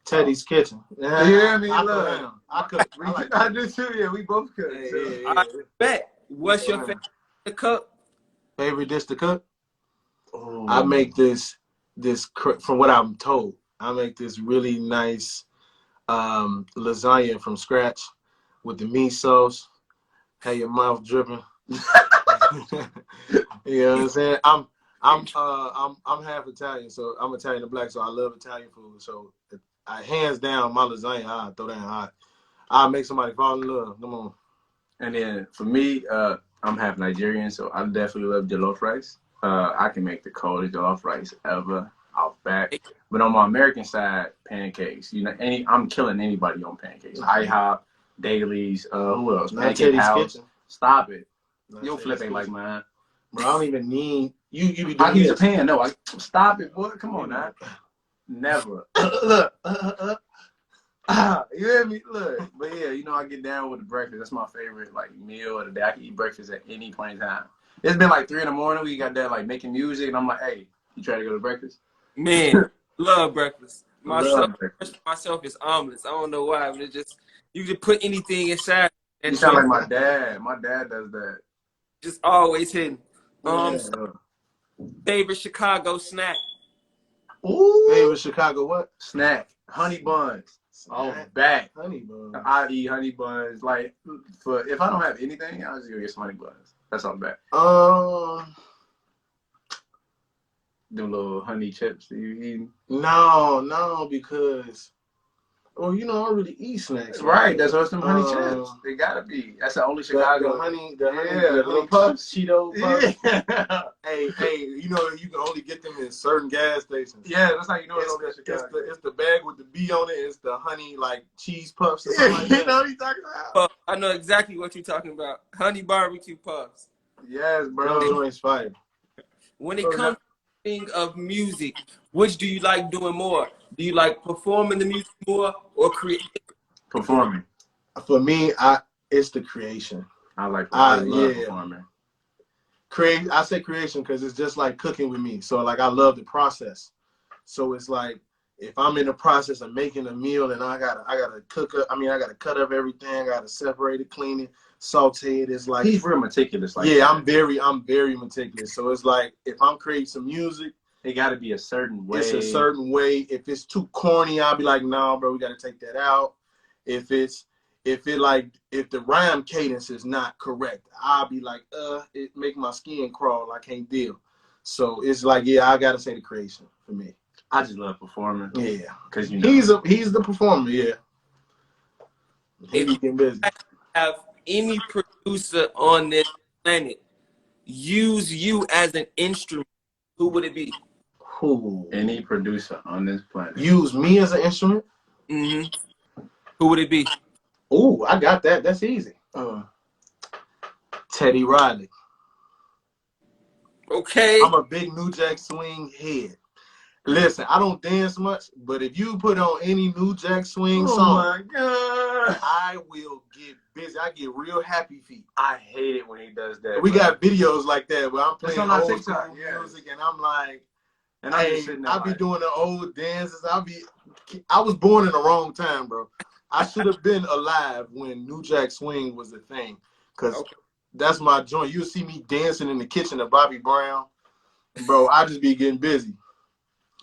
Teddy's Kitchen. Yeah, you hear me? I Look, cook. I do too. Yeah, we both cook. Yeah, So. yeah, yeah. I bet. What's your favorite to cook? Favorite dish to cook? Oh. I make this from what I'm told. I make this really nice lasagna from scratch with the meat sauce. Have your mouth dripping. You know what I'm saying? I'm half Italian, so I'm Italian and black, so I love Italian food. So hands down, my lasagna, I throw that hot. I make somebody fall in love. Come on. And then for me, I'm half Nigerian, so I definitely love jollof rice. I can make the coldest jollof rice ever off back. But on my American side, pancakes. You know, I'm killing anybody on pancakes. IHOP, Dailies, who else? Not Pancake Teddy's House. Kitchen. Stop it. Not Your Teddy's flip ain't Kitchen. like mine. Bro, I don't even need you. You be I doing use a this. pan. No, stop it, boy. Come on now. Never. Look. You hear me? Look. But yeah, you know, I get down with the breakfast. That's my favorite like meal of the day. I can eat breakfast at any point in time. It's been like 3 a.m. We got that like making music, and I'm like, hey, you try to go to breakfast? Man, love breakfast. Love breakfast. Myself is omelets. I don't know why, but it just you can put anything inside. You sound like my dad. My dad does that. Just always hitting. Yeah. Favorite Chicago snack. Ooh. Favorite Chicago what? Snack. Honey buns. Oh, back. Honey buns. I eat honey buns. Like, if I don't have anything, I'll just go get some honey buns. That's all back. Them little honey chips that you eating? No, because well, you know, I don't really eat snacks. Right, that's what's them honey chips. They gotta be. That's the only Chicago. The honey little puffs. Cheeto puffs. Yeah. Hey, you know you can only get them in certain gas stations. Yeah, that's how you know it's Chicago. It's the bag with the B on it. It's the honey like cheese puffs or something like that. You know what he's talking about? I know exactly what you're talking about. Honey barbecue puffs. Yes, bro. Joint's fire. When it comes to thing of music, which do you like doing more? Do you like performing the music more or creating? Performing. For me, it's the creation. I love performing. I say creation because it's just like cooking with me. So like I love the process. So it's like if I'm in the process of making a meal and I gotta cook up. I mean I gotta cut up everything. I gotta separate it, clean it, saute it. It's like he's real meticulous. Like yeah, that. I'm very meticulous. So it's like if I'm creating some music, it got to be a certain way. It's a certain way. If it's too corny, I'll be like, nah, bro, we got to take that out. If the rhyme cadence is not correct, I'll be like, it make my skin crawl. I can't deal. So it's like, yeah, I got to say the creation for me. I just love performing. Yeah, because you know he's the performer. Yeah, If you busy. have any producer on this planet use you as an instrument, who would it be? Who? Any producer on this planet. Use me as an instrument? Mm-hmm. Who would it be? Ooh, I got that. That's easy. T3ddy. Okay. I'm a big New Jack Swing head. Listen, I don't dance much, but if you put on any New Jack Swing song, Oh my God, I will get busy. I get real happy feet. I hate it when he does that. We got videos like that where I'm playing on our old TikTok, school yes. music, and I'm like, And I'm hey, just sitting there I be like, doing the old dances. I was born in the wrong time, bro. I should have been alive when New Jack Swing was a thing, because that's my joint. You'll see me dancing in the kitchen of Bobby Brown. Bro, I just be getting busy.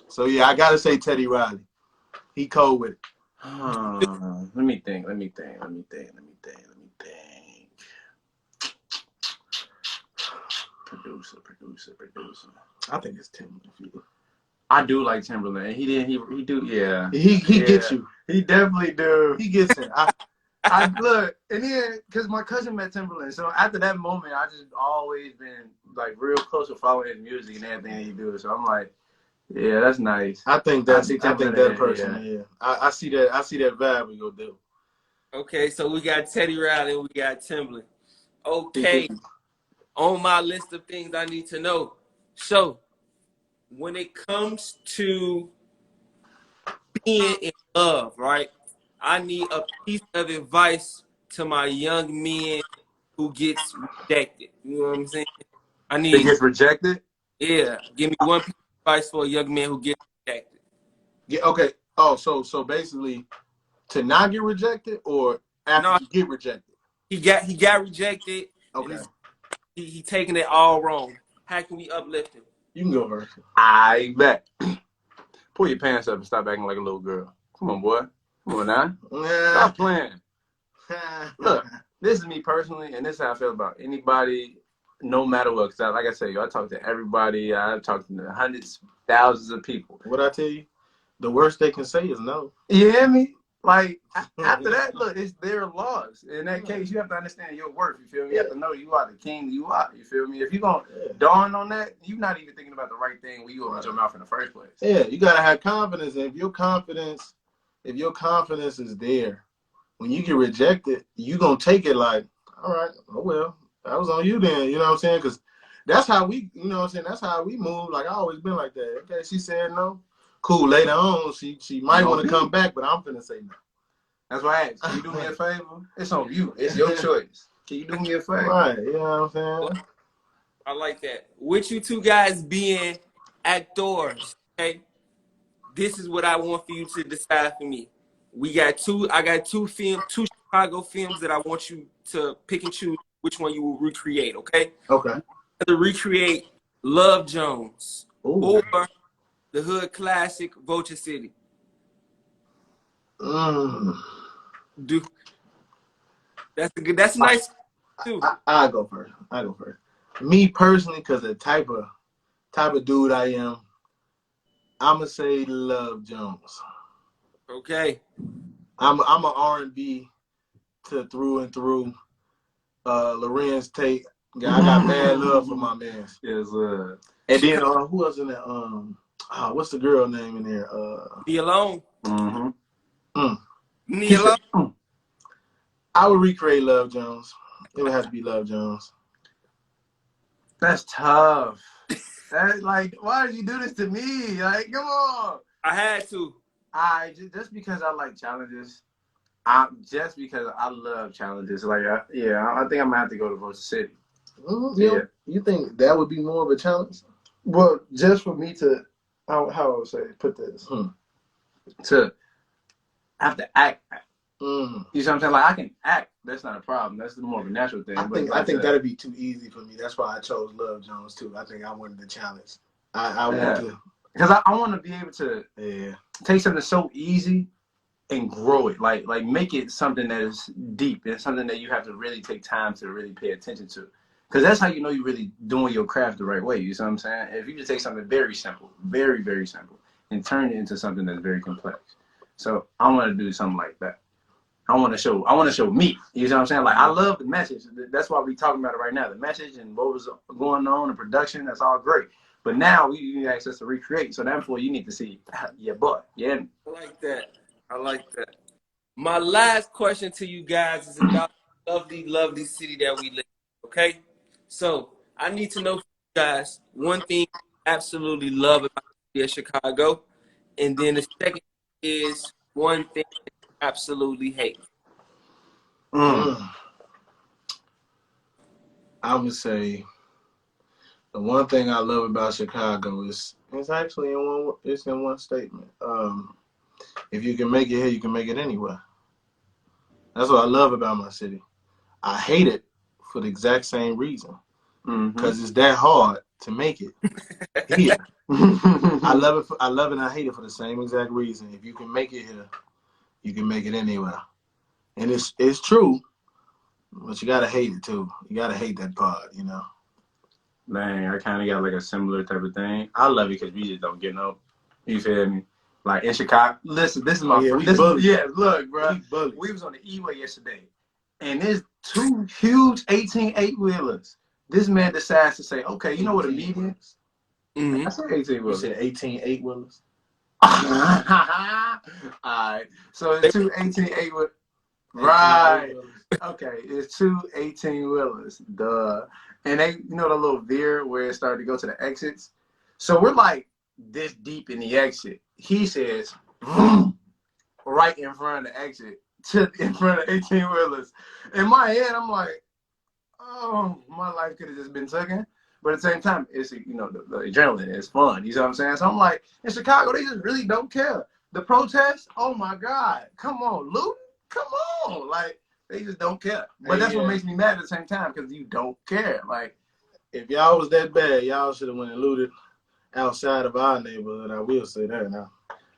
So, yeah, I got to say T3ddy. He cold with it. let me think. Producer. I think it's Timberland. I do like Timberland. He do, yeah. He gets you. He definitely do. He gets it. I look, and then because my cousin met Timberland, so after that moment, I just always been like real close to following his music and everything he do. So I'm like, yeah, that's nice. I think that person. Yeah. I see that. I see that vibe we go do. Okay, so we got T3ddy and we got Timberland. Okay, on my list of things I need to know. So, when it comes to being in love, right? I need a piece of advice to my young men who gets rejected. You know what I'm saying? I He need, gets rejected. yeah, give me one piece of advice for a young man who gets rejected. Yeah. Okay. Oh, so basically, to not get rejected, or after No, you get rejected. he got rejected. Okay. And he taking it all wrong. How can we uplift him? You can go first. I bet. Pull your pants up and stop acting like a little girl. Come on, boy. Come on now. Stop playing. Look, this is me personally, and this is how I feel about anybody, no matter what. Because, like I said, I talk to everybody. I talk to hundreds, thousands of people. What I tell you, the worst they can say is no. You hear me? Like, after that, look, it's their laws. In that case, you have to understand your worth. You feel me? You have to know you are the king you are. You feel me? If you're going to dawn on that, you're not even thinking about the right thing when you open your mouth in the first place. Yeah, you got to have confidence. And if your confidence is there, when you get rejected, you going to take it like, all right, oh, well, that was on you then. You know what I'm saying? Because that's how we, you know what I'm saying? That's how we move. Like, I always been like that. Okay, she said no. Cool. Later on, she might want to come back, but I'm finna say no. That's why I asked. Can you do me a favor? It's on you. It's your choice. Can you do me a favor? Right. You know what I'm saying? I like that. With you two guys being actors, okay? This is what I want for you to decide for me. I got two Chicago films that I want you to pick and choose which one you will recreate, okay? Okay. To recreate Love Jones or the hood classic Vulture City. That's nice too. I go first. Me personally, because the type of dude I am, I'ma say Love Jones. Okay. I'm a R&B through and through. Lorenz Tate. I got mad love for my man. Yes, and then who else in there? What's the girl name in there? Be Alone. Me Alone. I would recreate Love Jones. It would have to be Love Jones. That's tough. That's like, why did you do this to me? Like, come on. I had to. Just because I like challenges. Just because I love challenges. Like, I think I'm gonna have to go to Vulture City. You think that would be more of a challenge? Well, just for me to, how I would say, put this, to have to act. You know what I'm saying? Like, I can act. That's not a problem. That's more of a natural thing. I think that'd be too easy for me. That's why I chose Love Jones too. I think I wanted the challenge. I want to, because I want to be able to take something so easy and grow it. Like make it something that is deep and something that you have to really take time to really pay attention to. Because that's how you know you're really doing your craft the right way. You see what I'm saying? If you just take something very simple, very, very simple, and turn it into something that's very complex. So I want to do something like that. I want to show me. You know what I'm saying? Like, I love the message. That's why we talking about it right now. The message and what was going on, the production, that's all great. But now we need access to recreate. So therefore, you need to see your boy. Yeah. I like that. I like that. My last question to you guys is about the lovely, lovely city that we live in, okay? So I need to know from you guys one thing you absolutely love about the city of Chicago, and then the second is one thing that you absolutely hate. I would say the one thing I love about Chicago is it's actually in one statement. If you can make it here, you can make it anywhere. That's what I love about my city. I hate it for the exact same reason, because it's that hard to make it here. I love it. I love it and I hate it for the same exact reason. If you can make it here, you can make it anywhere, and it's true. But you gotta hate it too. You gotta hate that part, you know. Man, I kind of got like a similar type of thing. I love it because we just don't get no. You feel me? Like in Chicago. Listen, this is my friend. Yeah, look, bro. We was on the E-way yesterday, and there's 2 huge 18 8-wheelers. This man decides to say, okay, you know what a median is? I said 18 wheelers. You said 18 8-wheelers? Alright. So it's 2 18 8-wheelers. Right. Okay, it's 2 18-wheelers. Duh. And they, you know, the little veer where it started to go to the exits. So we're like this deep in the exit. He says, right in front of the exit, in front of 18-wheelers. In my head, I'm like, oh, my life could have just been taken. But at the same time, it's, you know, the adrenaline is fun. You know what I'm saying? So I'm like, in Chicago, they just really don't care. The protests, oh my God, come on, looting, come on, like. They just don't care. But that's what makes me mad at the same time, because you don't care. Like, if y'all was that bad, y'all should have went and looted outside of our neighborhood. I will say that now.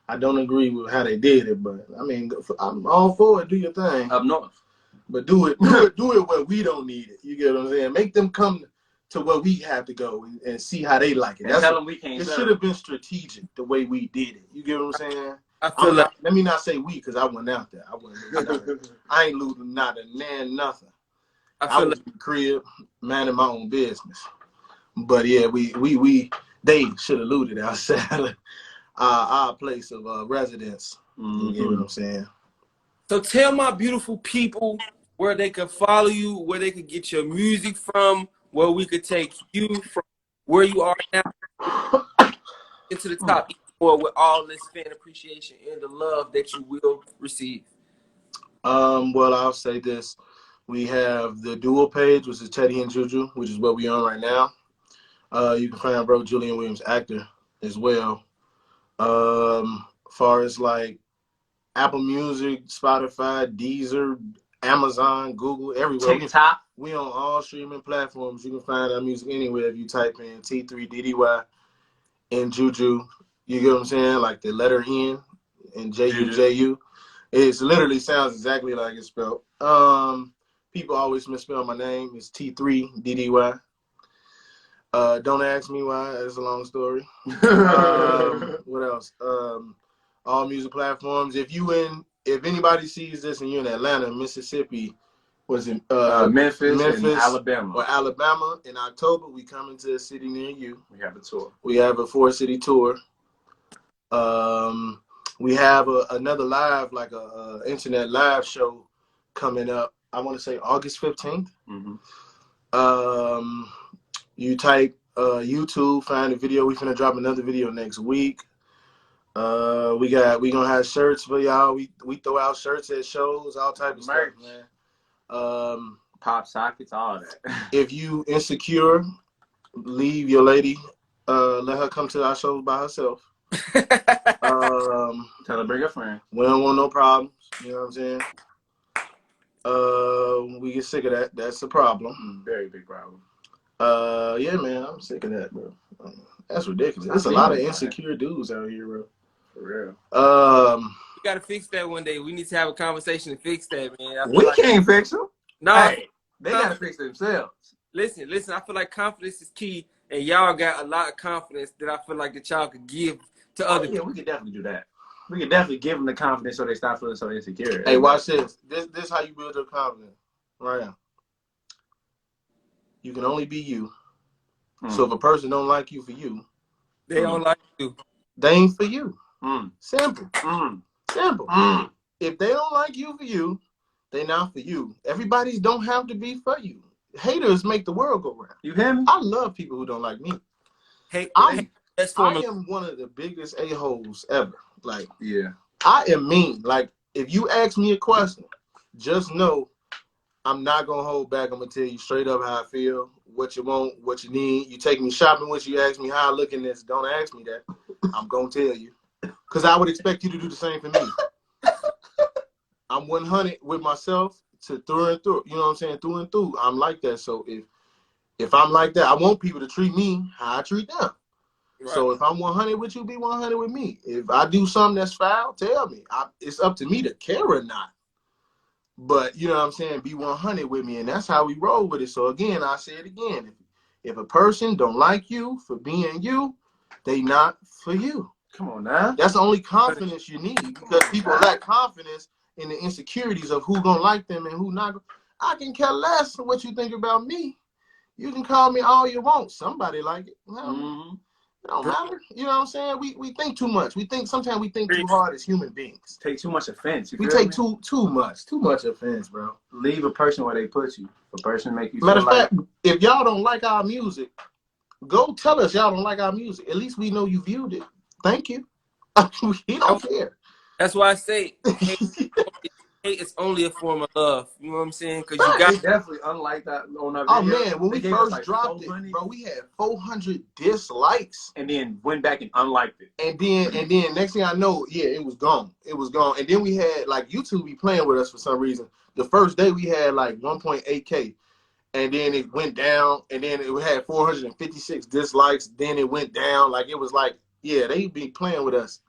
I don't agree with how they did it, but I mean, I'm all for it. Do your thing up north, but do it where we don't need it. You get what I'm saying? Make them come to where we have to go and see how they like it. And tell them we can't. It should have been strategic the way we did it. You get what I'm saying? I feel like, let me not say we, because I went out there. I ain't looting not a nan nothing. I was in the crib, minding my own business. But yeah, they should have looted outside our place of residence. You get what I'm saying? so tell my beautiful people where they could follow you, where they could get your music from, where we could take you from where you are now into the top. Or with all this fan appreciation and the love that you will receive? Well, I'll say this. We have the dual page, which is Teddy and Juju, which is what we on right now. You can find bro Julian Williams actor as well. Far as like Apple Music, Spotify, Deezer, Amazon, Google, everywhere. TikTok. We on all streaming platforms. You can find our music anywhere if you type in T3ddy and Juju. You get what I'm saying? Like the letter N and Juju. It literally sounds exactly like it's spelled. People always misspell my name. It's T3ddy. Don't ask me why. It's a long story. What else? All music platforms. If anybody sees this and you're in Atlanta, Mississippi, Memphis and Alabama. Or Alabama in October, we coming to a city near you. We have a tour. We have a 4-city tour. We have another live, like a internet live show coming up. I want to say August 15th. You type YouTube, find a video. We finna drop another video next week. We gonna have shirts for y'all. We throw out shirts at shows, all type of stuff, man. Pop sockets, all that. If you insecure, leave your lady. Let her come to our shows by herself. Tell her bring a friend. We don't want no problems. You know what I'm saying? We get sick of that. That's a problem. Very big problem. Yeah, man, I'm sick of that, bro. That's ridiculous. There's a lot of insecure dudes out here, bro. For real. We gotta fix that one day. We need to have a conversation to fix that, man. We can't fix them. No, hey, they gotta fix themselves. Listen. I feel like confidence is key, and y'all got a lot of confidence that I feel like that y'all could give to other people. We could definitely do that. We could definitely give them the confidence so they stop feeling so insecure. Hey, watch this. This is how you build your confidence. Right now. You can only be you. So if a person don't like you for you, They don't like you. They ain't for you. Mm. Simple. Mm. Simple. Mm. If they don't like you for you, they not for you. Everybody don't have to be for you. Haters make the world go round. You hear me? I love people who don't like me. Hate, I form am one of the biggest a-holes ever. Like, yeah, I am mean. Like, if you ask me a question, just know I'm not gonna hold back. I'm gonna tell you straight up how I feel, what you want, what you need. You take me shopping with you, ask me how I look in this. Don't ask me that. I'm gonna tell you, because I would expect you to do the same for me. I'm 100 with myself to through and through. You know what I'm saying? Through and through. I'm like that. So if I'm like that, I want people to treat me how I treat them. Right. So if I'm 100 with you, be 100 with me. If I do something that's foul, tell me. It's up to me to care or not. But you know what I'm saying? Be 100 with me, and that's how we roll with it. So again, I say it again. If a person don't like you for being you, they not for you. Come on now. That's the only confidence you need, because people lack confidence in the insecurities of who gonna like them and who not. I can care less what you think about me. You can call me all you want. Somebody like it. It don't matter. You know what I'm saying? We think too much. Sometimes we think too hard as human beings. Take too much offense. We take too much offense, bro. Leave a person where they put you. If a person make you Matter feel of fact, if y'all don't like our music, go tell us y'all don't like our music. At least we know you viewed it. Thank you. He don't care. That's why I say hate is only a form of love. You know what I'm saying? Because you got definitely unlike that on our Oh video. man, when we first dropped it, bro, we had 400 dislikes, and then went back and unliked it. And then next thing I know, yeah, it was gone. It was gone. And then we had like YouTube be playing with us for some reason. The first day we had like 1.8K, and then it went down, and then it had 456 dislikes. Then it went down. Like it was like, yeah, they be playing with us.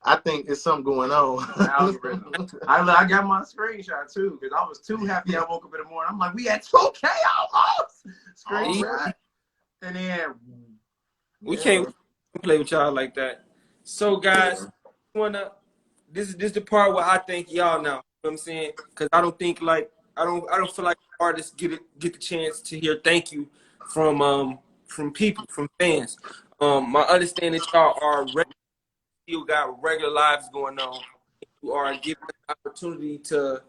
I think there's something going on. Algorithm. I got my screenshot too, because I was too happy. I woke up in the morning. I'm like, we had 2K almost. Screenshot. And then we can't play with y'all like that. So guys, this is the part where I thank y'all now. You know what I'm saying? Because I don't think like I don't feel like artists get the chance to hear thank you from people, from fans. My understanding y'all are still got regular lives going on. You are giving us the opportunity to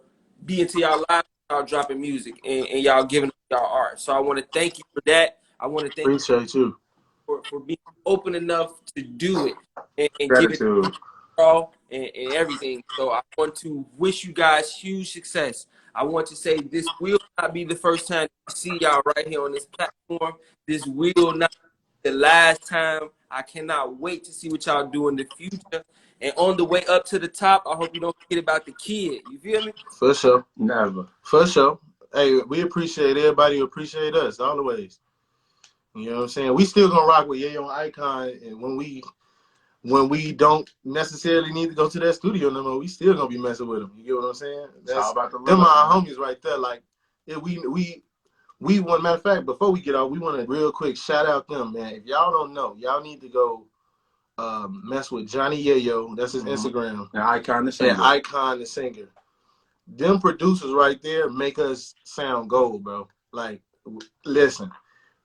be into y'all lives, y'all dropping music, and y'all giving us y'all art. So I want to thank you for that. I want to thank you for being open enough to do it and give it all and everything. So I want to wish you guys huge success. I want to say this will not be the first time you see y'all right here on this platform. This will not be the last time. I cannot wait to see what y'all do in the future. And on the way up to the top, I hope you don't forget about the kid. You feel me? For sure. Never. For sure. Hey, we appreciate everybody who appreciate us all the ways. You know what I'm saying? We still gonna rock with Yayo and Icon, and when we don't necessarily need to go to that studio no more, we still gonna be messing with them. You get what I'm saying? That's about the them our homies right there. Like, if we want, matter of fact, before we get off, we want to real quick shout out them, man. If y'all don't know, y'all need to go mess with Johnny Yayo. That's his Instagram. And Icon the singer. And Icon the singer. Them producers right there make us sound gold, bro. Like, listen,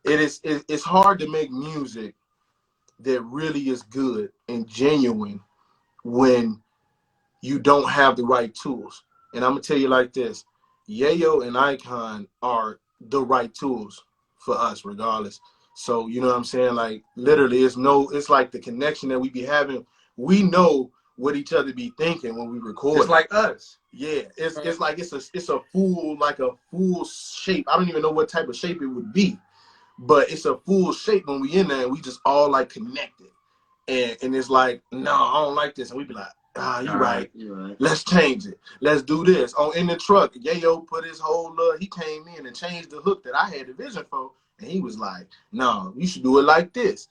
it's hard to make music that really is good and genuine when you don't have the right tools. And I'm gonna tell you like this: Yayo and Icon are the right tools for us, regardless. So you know what I'm saying? Like, literally, it's like the connection that we be having. We know what each other be thinking when we record. It's like us. Yeah, it's like it's a full shape. I don't even know what type of shape it would be, but it's a full shape when we in there and we just all like connected. And it's like, no, I don't like this. And we be like, you're right. Let's change it. Let's do this. In the truck, Yayo put his whole he came in and changed the hook that I had the vision for. And he was like, no, you should do it like this.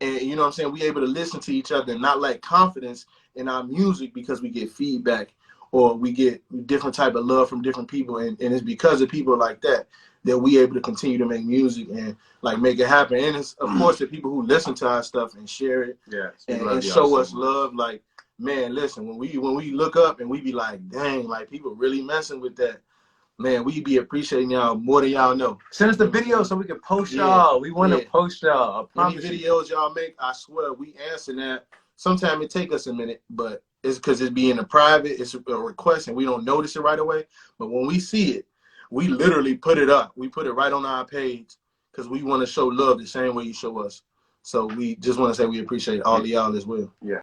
And you know what I'm saying? We able to listen to each other and not lack confidence in our music because we get feedback or we get different type of love from different people. And it's because of people like that we able to continue to make music and like make it happen. And it's of course the people who listen to our stuff and share it and show us love. Like, man, listen, when we look up and we be like, dang, like people really messing with that. man, we be appreciating y'all more than y'all know. Send us the video so we can post y'all. We want to post y'all. Any videos y'all make, I swear, we answer that. Sometimes it take us a minute, but it's because it's being a private, it's a request, and we don't notice it right away. But when we see it, we literally put it up. We put it right on our page because we want to show love the same way you show us. So we just want to say we appreciate all of y'all as well. Yeah.